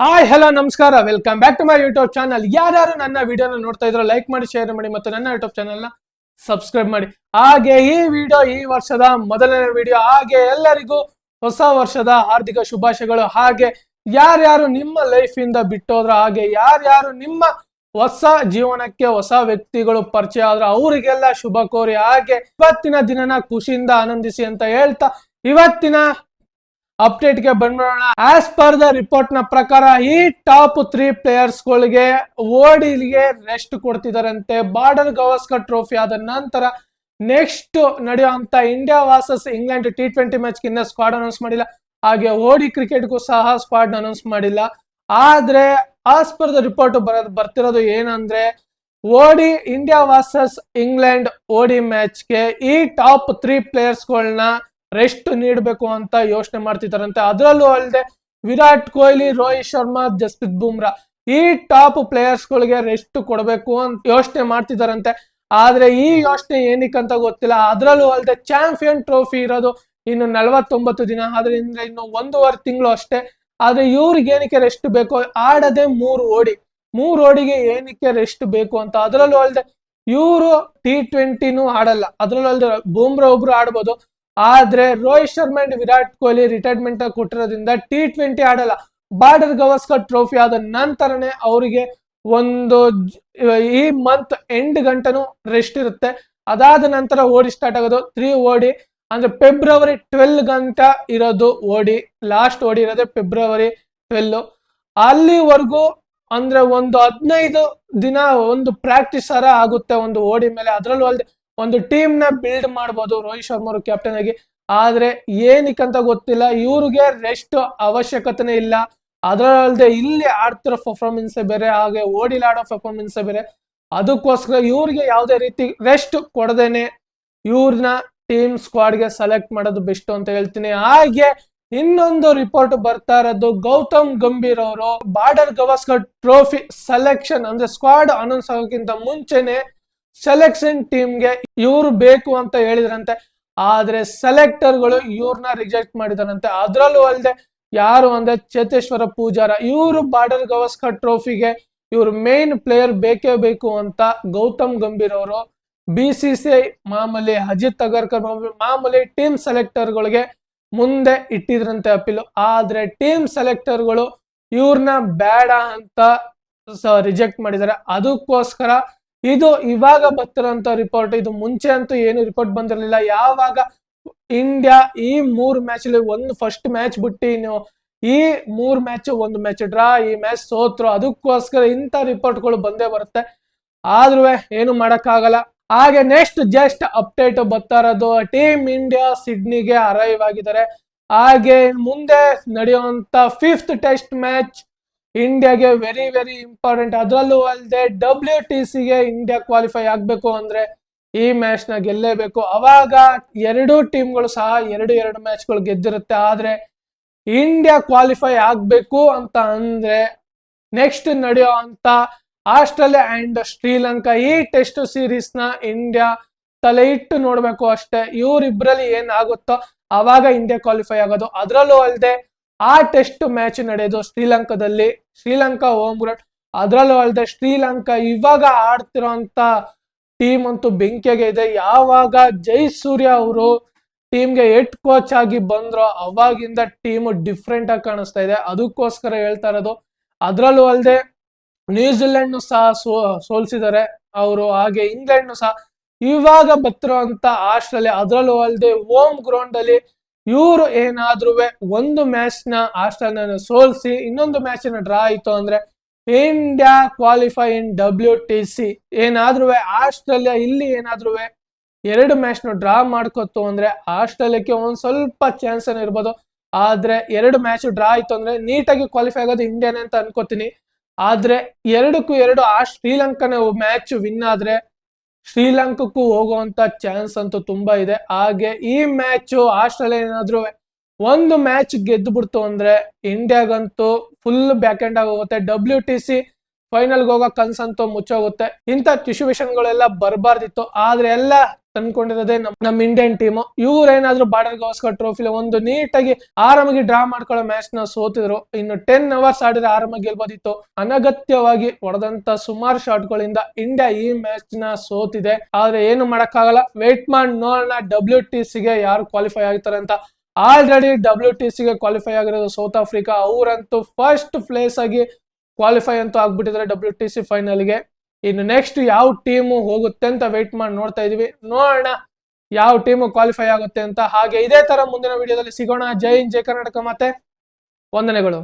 Hi hello ನಮಸ್ಕಾರ, welcome back to my YouTube channel. ಯಾರ್ಯಾರು ನನ್ನ ವಿಡಿಯೋನ ನೋಡ್ತಾ ಇದ್ರು ಲೈಕ್ ಮಾಡಿ, ಶೇರ್ ಮಾಡಿ ಮತ್ತು ನನ್ನ ಯೂಟ್ಯೂಬ್ ಚಾನಲ್ನ ಸಬ್ಸ್ಕ್ರೈಬ್ ಮಾಡಿ. ಹಾಗೆ ಈ ವಿಡಿಯೋ ಈ ವರ್ಷದ ಮೊದಲನೇ ವಿಡಿಯೋ. ಹಾಗೆ ಎಲ್ಲರಿಗೂ ಹೊಸ ವರ್ಷದ ಹಾರ್ದಿಕ ಶುಭಾಶಯಗಳು. ಹಾಗೆ ಯಾರ್ಯಾರು ನಿಮ್ಮ ಲೈಫ್ ಇಂದ ಬಿಟ್ಟೋದ್ರ, ಹಾಗೆ ಯಾರ್ಯಾರು ನಿಮ್ಮ ಹೊಸ ಜೀವನಕ್ಕೆ ಹೊಸ ವ್ಯಕ್ತಿಗಳು ಪರಿಚಯ ಆದ್ರೆ ಅವರಿಗೆಲ್ಲ ಶುಭ ಕೋರಿ. ಹಾಗೆ ಇವತ್ತಿನ ದಿನನ ಖುಷಿಯಿಂದ ಆನಂದಿಸಿ ಅಂತ ಹೇಳ್ತಾ ಇವತ್ತಿನ ಅಪ್ಡೇಟ್ ಗೆ ಬಂದ್ಬಿಡೋಣ. ಆಸ್ ಪರ್ ದ ರಿಪೋರ್ಟ್ ನ ಪ್ರಕಾರ ಈ ಟಾಪ್ 3 ಪ್ಲೇಯರ್ಸ್ ಗಳಿಗೆ ಓಡಿಗೆ ರೆಸ್ಟ್ ಕೊಡ್ತಿದಾರಂತೆ. ಬಾರ್ಡರ್ ಗವಾಸ್ಕರ್ ಟ್ರೋಫಿ ಆದ ನಂತರ ನೆಕ್ಸ್ಟ್ ನಡೆಯುವಂತ India versus England T20 match ಇನ್ನ ಸ್ಕ್ವಾಡ್ ಅನೌನ್ಸ್ ಮಾಡಿಲ್ಲ. ಹಾಗೆ ಓಡಿ ಕ್ರಿಕೆಟ್ಗೂ ಸಹ ಸ್ಕ್ವಾಡ್ ಅನೌನ್ಸ್ ಮಾಡಿಲ್ಲ. ಆದ್ರೆ ಆಸ್ ಪರ್ ದ ರಿಪೋರ್ಟ್ ಬರ್ತಿರೋದು ಏನಂದ್ರೆ, ಓಡಿ ಇಂಡಿಯಾ ವರ್ಸಸ್ ಇಂಗ್ಲೆಂಡ್ ಓಡಿ ಮ್ಯಾಚ್ಗೆ ಈ ಟಾಪ್ 3 ಪ್ಲೇಯರ್ಸ್ಗಳನ್ನ ರೆಸ್ಟ್ ನೀಡಬೇಕು ಅಂತ ಯೋಚನೆ ಮಾಡ್ತಿದ್ದಾರಂತೆ. ಅದರಲ್ಲೂ ಅಲ್ಲದೆ ವಿರಾಟ್ ಕೊಹ್ಲಿ, ರೋಹಿತ್ ಶರ್ಮಾ, ಜಸ್ಪ್ರೀತ್ ಬುಮ್ರಾ ಈ ಟಾಪ್ ಪ್ಲೇಯರ್ಸ್ ಗಳಿಗೆ ರೆಸ್ಟ್ ಕೊಡಬೇಕು ಅಂತ ಯೋಚನೆ ಮಾಡ್ತಿದ್ದಾರಂತೆ. ಆದ್ರೆ ಈ ಯೋಚನೆ ಏನಕ್ಕಂತ ಗೊತ್ತಿಲ್ಲ. ಅದರಲ್ಲೂ ಅಲ್ಲದೆ ಚಾಂಪಿಯನ್ ಟ್ರೋಫಿ ಇರೋದು ಇನ್ನು 49 ದಿನ, ಆದ್ರಿಂದ ಇನ್ನು 1.5 ತಿಂಗಳು ಅಷ್ಟೇ. ಆದ್ರೆ ಇವ್ರಿಗೆ ಏನಕ್ಕೆ ರೆಸ್ಟ್ ಬೇಕು? ಆಡದೆ 3 ಓಡಿಗೆ ಏನಕ್ಕೆ ರೆಸ್ಟ್ ಬೇಕು ಅಂತ. ಅದರಲ್ಲೂ ಅಲ್ಲದೆ ಇವರು T20 ಆಡಲ್ಲ. ಅದರಲ್ಲೂ ಅಲ್ಲದೆ ಬುಮ್ರಾ ಒಬ್ರು ಆಡ್ಬೋದು, ಆದ್ರೆ ರೋಹಿತ್ ಶರ್ಮಾ ಅಂಡ್ ವಿರಾಟ್ ಕೊಹ್ಲಿ ರಿಟೈರ್ಮೆಂಟ್ ಕೊಟ್ಟಿರೋದ್ರಿಂದ T20 ಆಡಲ್ಲ. ಬಾರ್ಡರ್ ಗವಾಸ್ಕರ್ ಟ್ರೋಫಿ ಆದ ನಂತರನೇ ಅವರಿಗೆ ಈ ಮಂತ್ ಎಂಡ್ ಗಂಟನು ರೆಸ್ಟ್ ಇರುತ್ತೆ. ಅದಾದ ನಂತರ ಓಡಿ ಸ್ಟಾರ್ಟ್ ಆಗೋದು. 3 ಓಡಿ ಅಂದ್ರೆ ಫೆಬ್ರವರಿ 12 ಗಂಟ ಇರೋದು ಓಡಿ. ಲಾಸ್ಟ್ ಓಡಿ ಇರೋದೇ ಫೆಬ್ರವರಿ 12. ಅಲ್ಲಿವರೆಗೂ ಅಂದ್ರೆ 15 ದಿನ ಒಂದು ಪ್ರಾಕ್ಟೀಸ್ ಆಗುತ್ತೆ ಒಂದು ಓಡಿ ಮೇಲೆ. ಅದರಲ್ಲೂ ಅಲ್ಲದೆ ಒಂದು ಟೀಮ್ ನ ಬಿಲ್ಡ್ ಮಾಡ್ಬೋದು ರೋಹಿತ್ ಶರ್ಮಾ ಅವರು ಕ್ಯಾಪ್ಟನ್ ಆಗಿ. ಆದ್ರೆ ಏನಕ್ಕಂತ ಗೊತ್ತಿಲ್ಲ, ಇವ್ರಿಗೆ ರೆಸ್ಟ್ ಅವಶ್ಯಕತೆನೇ ಇಲ್ಲ. ಅದರಲ್ಲದೆ ಇಲ್ಲಿ ಆಡ್ತಿರೋ ಪರ್ಫಾರ್ಮೆನ್ಸ್ ಬೇರೆ, ಹಾಗೆ ಓಡಿಲಿ ಆಡೋ ಪರ್ಫಾರ್ಮೆನ್ಸ್ ಬೇರೆ. ಅದಕ್ಕೋಸ್ಕರ ಇವ್ರಿಗೆ ಯಾವುದೇ ರೀತಿ ರೆಸ್ಟ್ ಕೊಡದೇನೆ ಇವ್ರನ್ನ ಟೀಮ್ ಸ್ಕ್ವಾಡ್ಗೆ ಸೆಲೆಕ್ಟ್ ಮಾಡೋದು ಬೆಸ್ಟ್ ಅಂತ ಹೇಳ್ತೀನಿ. ಹಾಗೆ ಇನ್ನೊಂದು ರಿಪೋರ್ಟ್ ಬರ್ತಾ ಇರೋದು, ಗೌತಮ್ ಗಂಭೀರ್ ಅವರು ಬಾರ್ಡರ್ ಗವಾಸ್ಕರ್ ಟ್ರೋಫಿ ಸೆಲೆಕ್ಷನ್ ಅಂದ್ರೆ ಸ್ಕ್ವಾಡ್ ಅನೌನ್ಸ್ ಆಗೋಕ್ಕಿಂತ ಮುಂಚೆನೆ ಸೆಲೆಕ್ಷನ್ ಟೀಮ್ಗೆ ಇವ್ರು ಬೇಕು ಅಂತ ಹೇಳಿದ್ರಂತೆ. ಆದ್ರೆ ಸೆಲೆಕ್ಟರ್ಗಳು ಇವ್ರನ್ನ ರಿಜೆಕ್ಟ್ ಮಾಡಿದಾರಂತೆ. ಅದರಲ್ಲೂ ಅಲ್ಲದೆ ಯಾರು ಅಂದ್ರೆ ಚೇತೇಶ್ವರ ಪೂಜಾರ, ಇವರು ಬಾರ್ಡರ್ ಗವಾಸ್ಕರ್ ಟ್ರೋಫಿಗೆ ಇವ್ರು ಮೇನ್ ಪ್ಲೇಯರ್ ಬೇಕೇ ಬೇಕು ಅಂತ ಗೌತಮ್ ಗಂಭೀರ್ ಅವರು BCCI ಮಾಮೂಲಿ ಅಜಿತ್ ಅಗರ್ಕರ್ ಮಾಮೂಲಿ ಟೀಮ್ ಸೆಲೆಕ್ಟರ್ಗಳಿಗೆ ಮುಂದೆ ಇಟ್ಟಿದ್ರಂತೆ ಅಪೀಲು. ಆದ್ರೆ ಟೀಮ್ ಸೆಲೆಕ್ಟರ್ಗಳು ಇವ್ರನ್ನ ಬೇಡ ಅಂತ ರಿಜೆಕ್ಟ್ ಮಾಡಿದ್ದಾರೆ. ಅದಕ್ಕೋಸ್ಕರ ಇದು ಇವಾಗ ಬರ್ತಿರೋಂತ ರಿಪೋರ್ಟ್. ಇದು ಮುಂಚೆ ಅಂತೂ ಏನು ರಿಪೋರ್ಟ್ ಬಂದಿರಲಿಲ್ಲ. ಯಾವಾಗ ಇಂಡಿಯಾ ಈ 3 ಮ್ಯಾಚ್ ಒಂದು ಫಸ್ಟ್ ಮ್ಯಾಚ್ ಬಿಟ್ಟು ನೀವು ಈ 3 ಮ್ಯಾಚ್ ಒಂದು ಮ್ಯಾಚ್ ಡ್ರಾ, ಈ ಮ್ಯಾಚ್ ಸೋತ್ರು, ಅದಕ್ಕೋಸ್ಕರ ಇಂಥ ರಿಪೋರ್ಟ್ಗಳು ಬಂದೇ ಬರುತ್ತೆ. ಆದ್ರೂ ಏನು ಮಾಡಕ್ಕಾಗಲ್ಲ. ಹಾಗೆ ನೆಕ್ಸ್ಟ್ ಜಸ್ಟ್ ಅಪ್ಡೇಟ್ ಬರ್ತಾ ಇರೋದು, ಟೀಮ್ ಇಂಡಿಯಾ ಸಿಡ್ನಿಗೆ ಅರೈವ್ ಆಗಿದ್ದಾರೆ. ಹಾಗೆ ಮುಂದೆ ನಡೆಯುವಂತ 5th ಟೆಸ್ಟ್ ಮ್ಯಾಚ್ ಇಂಡಿಯಾಗೆ ವೆರಿ ವೆರಿ ಇಂಪಾರ್ಟೆಂಟ್. ಅದರಲ್ಲೂ ಅಲ್ಲದೆ WTCಗೆ ಇಂಡಿಯಾ ಕ್ವಾಲಿಫೈ ಆಗ್ಬೇಕು ಅಂದ್ರೆ ಈ ಮ್ಯಾಚ್ ನ ಗೆಲ್ಲೇಬೇಕು. ಅವಾಗ 2 ಟೀಮ್ಗಳು ಸಹ 2 ಮ್ಯಾಚ್ಗಳು ಗೆದ್ದಿರುತ್ತೆ. ಆದ್ರೆ ಇಂಡಿಯಾ ಕ್ವಾಲಿಫೈ ಆಗ್ಬೇಕು ಅಂತ ಅಂದ್ರೆ ನೆಕ್ಸ್ಟ್ ನಡೆಯುವಂತ ಆಸ್ಟ್ರೇಲಿಯಾ ಅಂಡ್ ಶ್ರೀಲಂಕಾ ಈ ಟೆಸ್ಟ್ ಸೀರೀಸ್ ನ ಇಂಡಿಯಾ ತಲೆ ಇಟ್ಟು ನೋಡ್ಬೇಕು ಅಷ್ಟೇ. ಇವರಿಬ್ರಲ್ಲಿ ಏನಾಗುತ್ತೋ ಅವಾಗ ಇಂಡಿಯಾ ಕ್ವಾಲಿಫೈ ಆಗೋದು. ಅದರಲ್ಲೂ ಅಲ್ಲದೆ ಆ ಟೆಸ್ಟ್ ಮ್ಯಾಚ್ ನಡೆಯೋದು ಶ್ರೀಲಂಕಾದಲ್ಲಿ, ಶ್ರೀಲಂಕಾ ಹೋಮ್ ಗ್ರೌಂಡ್. ಅದರಲ್ಲೂ ಅಲ್ಲದೆ ಶ್ರೀಲಂಕಾ ಇವಾಗ ಆಡ್ತಿರೋಂತ ಟೀಮ್ ಅಂತೂ ಬೆಂಕಿಯಾಗೆ ಇದೆ. ಯಾವಾಗ ಜಯಸೂರ್ಯ ಅವರು ಟೀಮ್ಗೆ ಹೆಡ್ ಕೋಚ್ ಆಗಿ ಬಂದ್ರು ಅವಾಗಿಂದ ಟೀಮ್ ಡಿಫ್ರೆಂಟ್ ಆಗಿ ಕಾಣಿಸ್ತಾ ಇದೆ. ಅದಕ್ಕೋಸ್ಕರ ಹೇಳ್ತಾ ಇರೋದು. ಅದರಲ್ಲೂ ಅಲ್ಲದೆ ನ್ಯೂಜಿಲೆಂಡ್ ಸಹ ಸೋಲ್ಸಿದ್ದಾರೆ ಅವರು. ಹಾಗೆ ಇಂಗ್ಲೆಂಡ್ ಸಹ ಇವಾಗ ಬರ್ತಿರೋಂತ ಆಸ್ಟ್ರೇಲಿಯಾ, ಅದರಲ್ಲೂ ಅಲ್ಲದೆ ಹೋಮ್ ಗ್ರೌಂಡ್ ಅಲ್ಲಿ ಇವರು ಏನಾದ್ರೂ ಒಂದು ಮ್ಯಾಚ್ ನ ಆಸ್ಟ್ರೇಲಿಯಾ ಸೋಲ್ಸಿ ಇನ್ನೊಂದು ಮ್ಯಾಚ್ ನ ಡ್ರಾ ಆಯ್ತು ಅಂದ್ರೆ ಇಂಡಿಯಾ ಕ್ವಾಲಿಫೈ ಇನ್ WTC. ಏನಾದ್ರೂ ಆಸ್ಟ್ರೇಲಿಯಾ ಇಲ್ಲಿ ಏನಾದ್ರೂ 2 ಮ್ಯಾಚ್ ನ ಡ್ರಾ ಮಾಡ್ಕೊತು ಅಂದ್ರೆ ಆಸ್ಟ್ರೇಲಿಯಾಕ್ಕೆ ಒಂದ್ ಸ್ವಲ್ಪ ಚಾನ್ಸ್ ಇರ್ಬೋದು. ಆದ್ರೆ 2 ಮ್ಯಾಚ್ ಡ್ರಾ ಆಯ್ತು ಅಂದ್ರೆ ನೀಟಾಗಿ ಕ್ವಾಲಿಫೈ ಆಗೋದು ಇಂಡಿಯಾನೇ ಅಂತ ಅನ್ಕೋತೀನಿ. ಆದ್ರೆ 2-2 ಆ ಶ್ರೀಲಂಕಾನ ಮ್ಯಾಚ್ ವಿನ್ ಆದ್ರೆ ಶ್ರೀಲಂಕಕ್ಕೂ ಹೋಗುವಂತ ಚಾನ್ಸ್ ಅಂತೂ ತುಂಬಾ ಇದೆ. ಹಾಗೆ ಈ ಮ್ಯಾಚ್ ಆಸ್ಟ್ರೇಲಿಯಾ ಏನಾದ್ರೂ ಒಂದು ಮ್ಯಾಚ್ ಗೆದ್ದು ಬಿಡ್ತು ಅಂದ್ರೆ ಇಂಡಿಯಾಗಂತೂ ಫುಲ್ ಬ್ಯಾಕ್ ಎಂಡ್ ಆಗೋಗುತ್ತೆ. WTC ಫೈನಲ್ಗೆ ಹೋಗೋ ಕನ್ಸಂತೂ ಮುಚ್ಚೋಗುತ್ತೆ. ಇಂಥ ಸಿಚುವೇಶನ್ ಗಳೆಲ್ಲ ಬರಬಾರ್ದಿತ್ತು. ಆದ್ರೆ ಎಲ್ಲ ತಂದ್ಕೊಂಡಿರೋದೇ ನಮ್ಮ ಇಂಡಿಯನ್ ಟೀಮ್. ಇವ್ರೇನಾದ್ರೂ ಬಾರ್ಡರ್ ಗವಾಸ್ಕರ್ ಟ್ರೋಫಿಲಿ ಒಂದು ನೀಟಾಗಿ ಆರಾಮಾಗಿ ಡ್ರಾ ಮಾಡ್ಕೊಳ್ಳೋ ಮ್ಯಾಚ್ ನ ಸೋತಿದ್ರು. ಇನ್ನು 10 ಅವರ್ಸ್ ಆಡಿದ್ರೆ ಆರಾಮಾಗಿ ಗೆಲ್ಬೋದಿತ್ತು. ಅನಗತ್ಯವಾಗಿ ಹೊಡೆದಂತ ಸುಮಾರು ಶಾಟ್ ಗಳಿಂದ ಇಂಡಿಯಾ ಈ ಮ್ಯಾಚ್ ನ ಸೋತಿದೆ. ಆದ್ರೆ ಏನು ಮಾಡಕ್ಕಾಗಲ್ಲ, ವೇಟ್ ಮಾಡಿ ನೋಡೋಣ WTC ಗೆ ಯಾರು ಕ್ವಾಲಿಫೈ ಆಗ್ತಾರೆ ಅಂತ. ಆಲ್ರೆಡಿ WTC ಗೆ ಕ್ವಾಲಿಫೈ ಆಗಿರೋದು ಸೌತ್ ಆಫ್ರಿಕಾ. ಅವರಂತೂ ಫಸ್ಟ್ ಪ್ಲೇಸ್ ಆಗಿ ಕ್ವಾಲಿಫೈ ಅಂತೂ ಆಗ್ಬಿಟ್ಟಿದ್ದಾರೆ WTC ಫೈನಲ್ ಗೆ. ಇನ್ನು ನೆಕ್ಸ್ಟ್ ಯಾವ ಟೀಮ್ ಹೋಗುತ್ತೆ ಅಂತ ವೇಟ್ ಮಾಡಿ ನೋಡ್ತಾ ಇದೀವಿ. ನೋಡೋಣ ಯಾವ ಟೀಮ್ ಕ್ವಾಲಿಫೈ ಆಗುತ್ತೆ ಅಂತ. ಹಾಗೆ ಇದೇ ತರ ಮುಂದಿನ ವಿಡಿಯೋದಲ್ಲಿ ಸಿಗೋಣ. ಜೈ ಹಿಂದ್, ಜೈ ಕರ್ನಾಟಕ, ಮತ್ತೆ ವಂದನೆಗಳು.